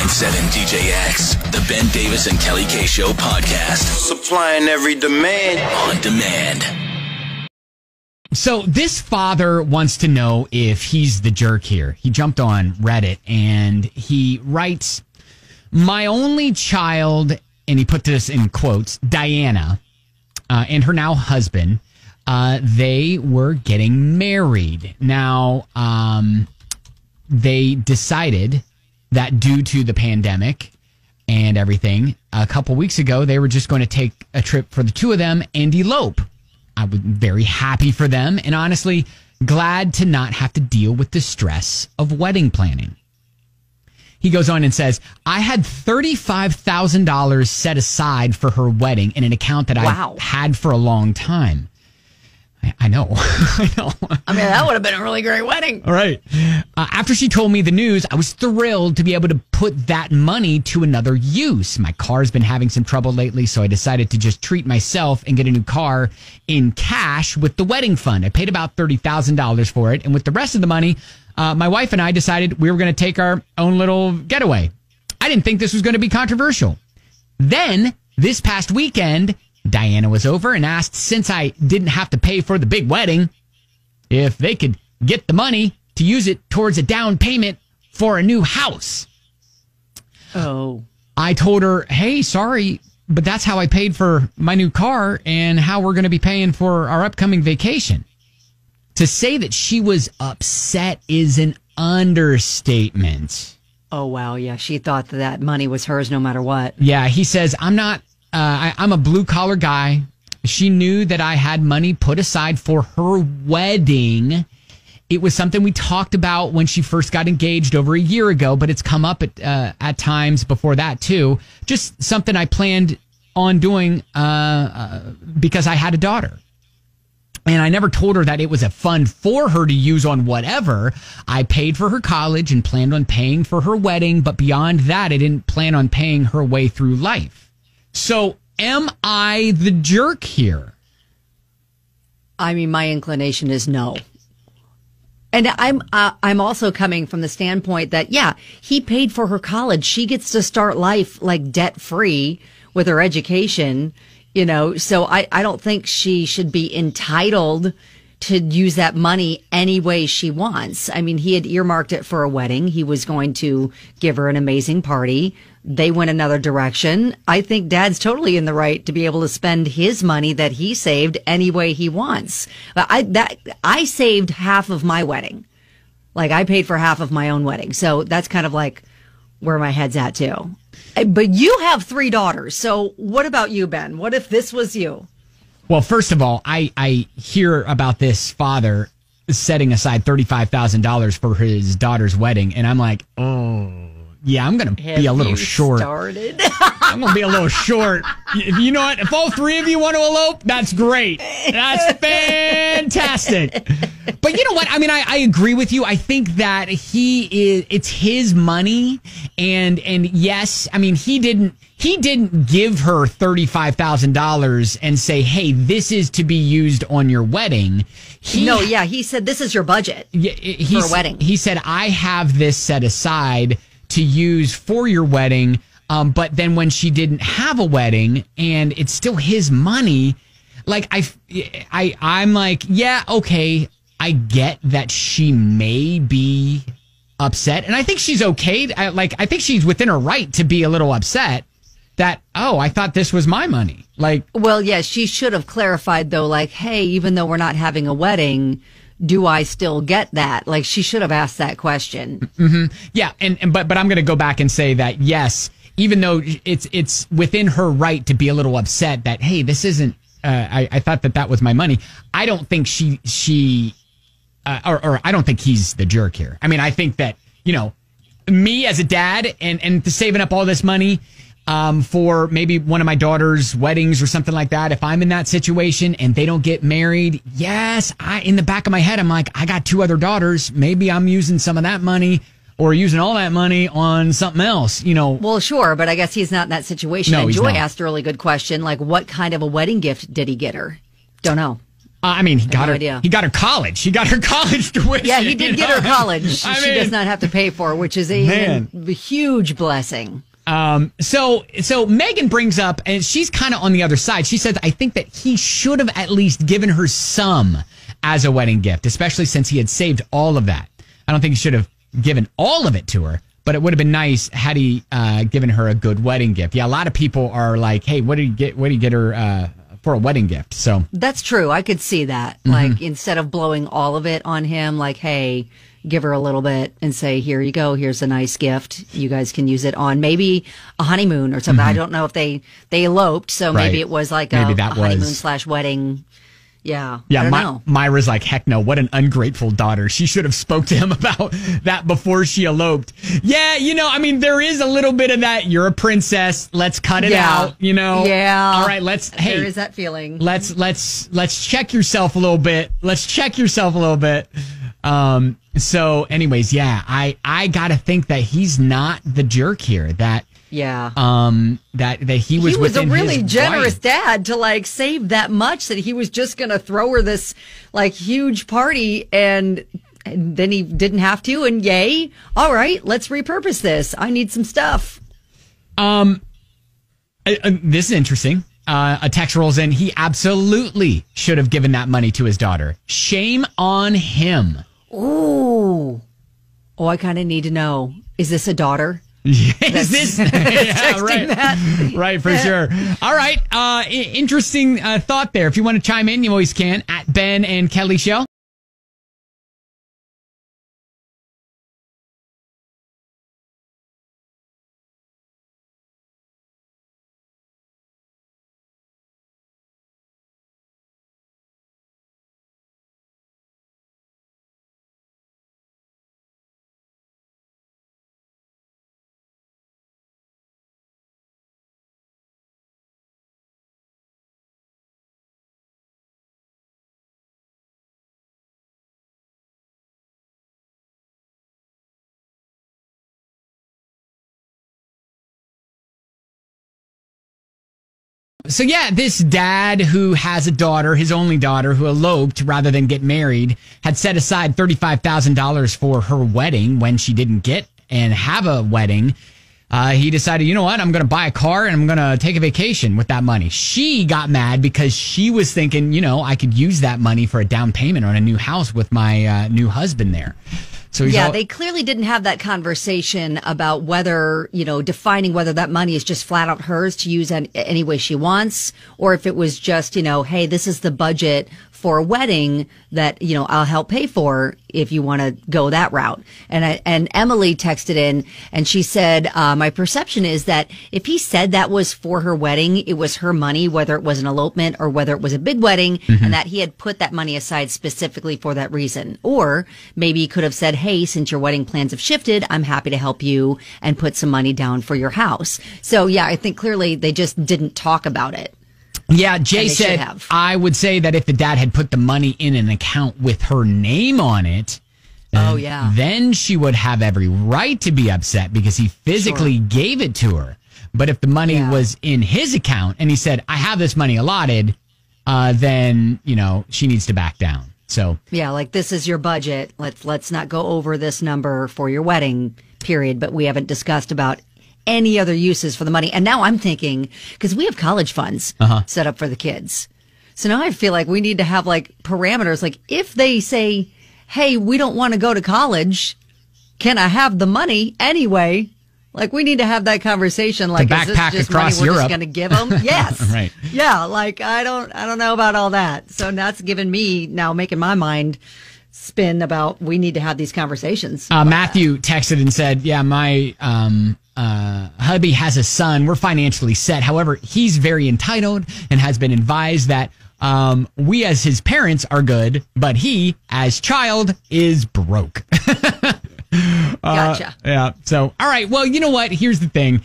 DJX, the Ben Davis and Kelly K Show podcast. Supplying every demand. On demand. So this father wants to know if he's the jerk here. He jumped on Reddit and he writes, my only child, and he put this in quotes, Diana, and her now husband, they were getting married. Now, they decided that due to the pandemic and everything, a couple weeks ago, they were just going to take a trip for the two of them and elope. I was very happy for them and honestly glad to not have to deal with the stress of wedding planning. He goes on and says, I had $35,000 set aside for her wedding in an account that I've had for a long time. I know. I know. I mean, that would have been a really great wedding. All right. After she told me the news, I was thrilled to be able to put that money to another use. My car's been having some trouble lately, so I decided to just treat myself and get a new car in cash with the wedding fund. I paid about $30,000 for it, and with the rest of the money, my wife and I decided we were going to take our own little getaway. I didn't think this was going to be controversial. Then, this past weekend, Diana was over and asked, since I didn't have to pay for the big wedding, if they could get the money to use it towards a down payment for a new house. Oh. I told her, hey, sorry, but that's how I paid for my new car and how we're going to be paying for our upcoming vacation. To say that she was upset is an understatement. Oh, wow. Yeah, she thought that money was hers no matter what. Yeah, he says, I'm a blue-collar guy. She knew that I had money put aside for her wedding. It was something we talked about when she first got engaged over a year ago, but it's come up at times before that, too. Just something I planned on doing because I had a daughter. And I never told her that it was a fund for her to use on whatever. I paid for her college and planned on paying for her wedding, but beyond that, I didn't plan on paying her way through life. So, am I the jerk here? I mean, my inclination is no. And I'm also coming from the standpoint that, yeah, he paid for her college. She gets to start life like debt free with her education, you know. So I don't think she should be entitled to use that money any way she wants. I mean, he had earmarked it for a wedding. He was going to give her an amazing party. They went another direction. I think Dad's totally in the right to be able to spend his money that he saved any way he wants. But I saved half of my wedding. Like, I paid for half of my own wedding. So that's kind of like where my head's at too. But you have 3 daughters. So what about you, Ben? What if this was you? Well, first of all, I hear about this father setting aside $35,000 for his daughter's wedding, and I'm like, oh, yeah, I'm going to be a little short. Started? I'm going to be a little short. You know what? If all 3 of you want to elope, that's great. That's fantastic. But you know what? I mean, I agree with you. I think that it's his money. And yes, I mean, he didn't give her $35,000 and say, hey, this is to be used on your wedding. He said, this is your budget for a wedding. He said, I have this set aside to use for your wedding. But then when she didn't have a wedding and it's still his money, like I'm like, yeah, okay, I get that she may be upset. And I think she's okay. I think she's within her right to be a little upset that, oh, I thought this was my money. Like, well, yeah, she should have clarified though, like, hey, even though we're not having a wedding, do I still get that? Like, she should have asked that question. Mm-hmm. Yeah. But I'm going to go back and say that, yes, even though it's within her right to be a little upset that, hey, this isn't, I thought that was my money. I don't think or I don't think he's the jerk here. I mean, I think that, you know, me as a dad and saving up all this money, for maybe one of my daughter's weddings or something like that. If I'm in that situation and they don't get married, yes, in the back of my head, I'm like, I got 2 other daughters. Maybe I'm using some of that money or using all that money on something else, you know. Well, sure, but I guess he's not in that situation. No, and he's Joy not. asked a really good question, like, what kind of a wedding gift did he get her? Don't know. I mean, he got her. idea. He got her college. He got her college tuition. Yeah, he did get her college. She mean, does not have to pay for, which is a huge blessing. So Megan brings up, and she's kind of on the other side. She says, I think that he should have at least given her some as a wedding gift, especially since he had saved all of that. I don't think he should have given all of it to her, but it would have been nice had he given her a good wedding gift. Yeah, a lot of people are like, hey, what did you get her for a wedding gift? So that's true. I could see that. Like, instead of blowing all of it on him, like, hey, give her a little bit and say, here you go. Here's a nice gift. You guys can use it on maybe a honeymoon or something. I don't know if they eloped. So maybe it was like a honeymoon/wedding. Yeah. I don't know. Myra's like, heck no, what an ungrateful daughter. She should have spoke to him about that before she eloped. Yeah, I mean, there is a little bit of that. You're a princess. Let's cut it out, Yeah. All right, there is that feeling. Let's check yourself a little bit. So anyways, yeah, I gotta think that he's not the jerk here. That he was a really generous dad to save that much that he was just gonna throw her this huge party and then he didn't have to, and yay, all right, let's repurpose this. I need some stuff. This is interesting. A text rolls in. He absolutely should have given that money to his daughter. Shame on him. Oh, I kind of need to know. Is this a daughter? Is this? Yeah, right. That? Right, for sure. All right. Interesting thought there. If you want to chime in, you always can at Ben and Kelly Show. So yeah, this dad who has a daughter, his only daughter, who eloped rather than get married, had set aside $35,000 for her wedding when she didn't get and have a wedding. He decided, you know what, I'm going to buy a car and I'm going to take a vacation with that money. She got mad because she was thinking, I could use that money for a down payment on a new house with my new husband there. So they clearly didn't have that conversation about whether, defining whether that money is just flat out hers to use any way she wants, or if it was just, hey, this is the budget for a wedding that, I'll help pay for if you want to go that route. And Emily texted in and she said, my perception is that if he said that was for her wedding, it was her money, whether it was an elopement or whether it was a big wedding, and that he had put that money aside specifically for that reason. Or maybe he could have said, hey, since your wedding plans have shifted, I'm happy to help you and put some money down for your house. So yeah, I think clearly they just didn't talk about it. Yeah, Jay said, I would say that if the dad had put the money in an account with her name on it, then she would have every right to be upset because he physically gave it to her. But if the money was in his account and he said, I have this money allotted, then, she needs to back down. So yeah, this is your budget. Let's not go over this number for your wedding period, but we haven't discussed about any other uses for the money. And now I'm thinking, because we have college funds set up for the kids. So now I feel like we need to have parameters. If they say, hey, we don't want to go to college, can I have the money anyway? We need to have that conversation. The backpack is this just across money we're Europe. just going to give them? Yes. Right. Yeah. I don't know about all that. So that's given me now making my mind spin about we need to have these conversations. Matthew texted and said, yeah, my hubby has a son. We're financially set. However, he's very entitled and has been advised that we as his parents are good, but he as child is broke. Gotcha. Yeah. So, all right. Well, you know what? Here's the thing.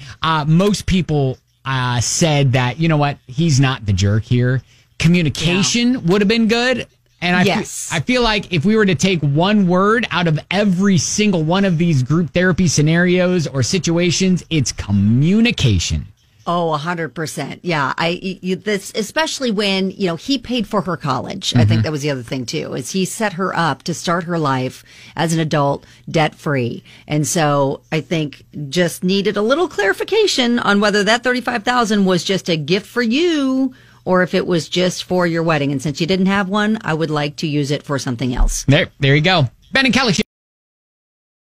Most people said that, you know what? He's not the jerk here. Communication would have been good. And I feel like if we were to take one word out of every single one of these group therapy scenarios or situations, it's communication. Oh, 100%. Yeah. This, especially when, he paid for her college. I think that was the other thing too, is he set her up to start her life as an adult debt free. And so I think just needed a little clarification on whether that $35,000 was just a gift for you or if it was just for your wedding. And since you didn't have one, I would like to use it for something else. There you go. Ben and Kelly.